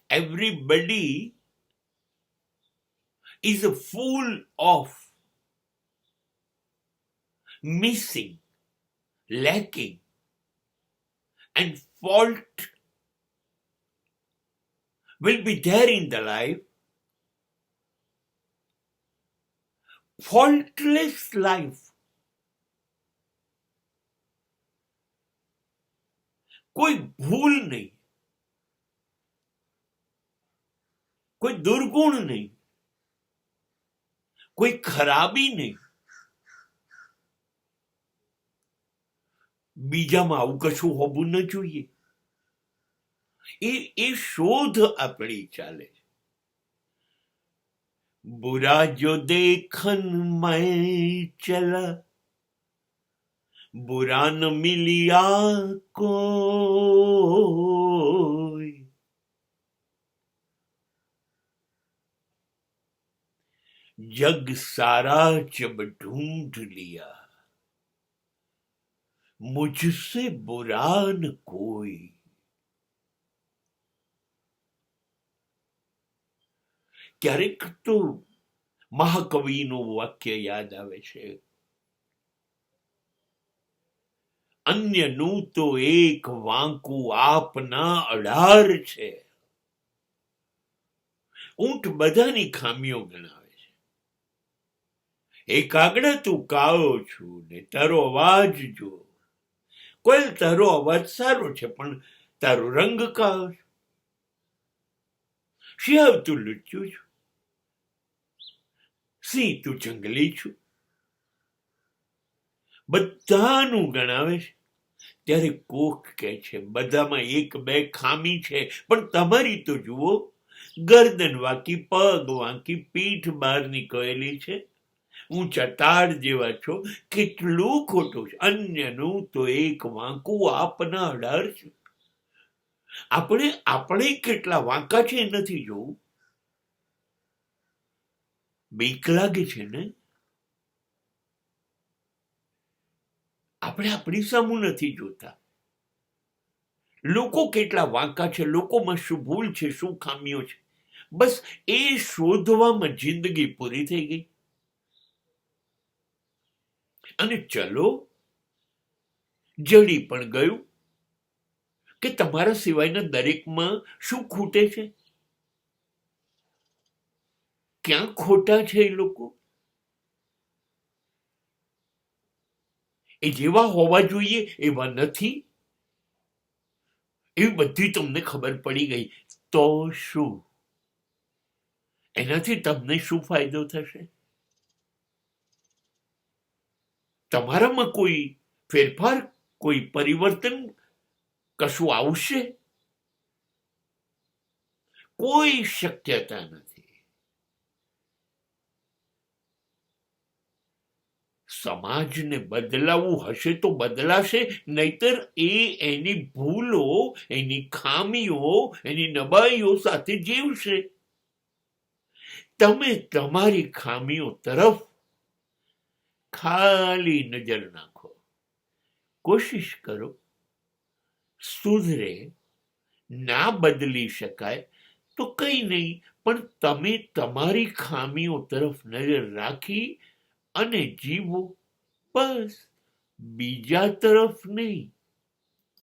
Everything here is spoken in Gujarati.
everybody is full of missing, lacking, and fault will be there in the life. Faultless life. કોઈ ભૂલ નહીં, કોઈ દુર્ગુણ નહીં, કોઈ ખરાબી નહીં. બીજામાં આવું કશું હોવું ન જોઈએ. એ શોધ આપણી ચાલે છે. बुरा जो देखन मैं चला, बुरा न मिलिया कोई. जग सारा जब ढूंढ लिया, मुझसे बुरा न कोई. ક્યારેક તો મહાકવિનું વાક્ય યાદ આવે છે, અન્યનું તો એક વાંકું આપના 18 છે. ઊંટ બધાની ખામીઓ ગણાવે છે. એ કાગડા તું કાળો છું ને તારો અવાજ જો. કોઈ તારો અવાજ સારો છે પણ તારો રંગ કાળો છે. શિયાળ તું લુચ્ચું છું, સિંહ તું જંગલી છું. બધાનું ગણાવે છે. ત્યારે કોક કહે છે બધામાં એક બે ખામી છે, પણ તમારી તો જુઓ, ગરદન વાંકી, પગ વાંકી, પીઠ બહાર નીકળેલી છે, ઊંચા તાળ જેવા છો. કેટલું ખોટું છે. અન્યનું તો એક વાંકું આપના 18 છે. આપણે કેટલા વાંકા છે એ નથી જોવું. બીક લાગે છે ને. આપણે આપણી સામું નથી જોતા. લોકો કેટલા વાંકા છે, લોકોમાં શું ભૂલ છે, શું ખામીઓ છે, બસ એ શોધવામાં જિંદગી પૂરી થઈ ગઈ. અને ચલો જડી પણ ગયું કે તમારા સિવાયના દરેકમાં શું ખૂટે છે, ક્યાં ખોટા છે એ લોકો. એ જેવા હોવા જોઈએ એવા નથી, એવી બધી તમને ખબર પડી ગઈ. તો શું? એનાથી તમને શું ફાયદો થશે? તમારામાં કોઈ ફેરફાર, કોઈ પરિવર્તન, કશું આવશે? કોઈ શક્યતા નથી. સમાજને બદલાવવું હશે તો બદલાશે, નહીતર એની ભૂલો, એની ખામીઓ, એની નબળાઈઓ સાથે જીવશે. તમે તમારી ખામીઓ તરફ ખાલી નજર નાખો, કોશિશ કરો. સુધરે ના બદલી શકાય તો કઈ નહીં, પણ તમે તમારી ખામીઓ તરફ નજર રાખી અને જીવો, બસ. બીજા તરફ નહીં.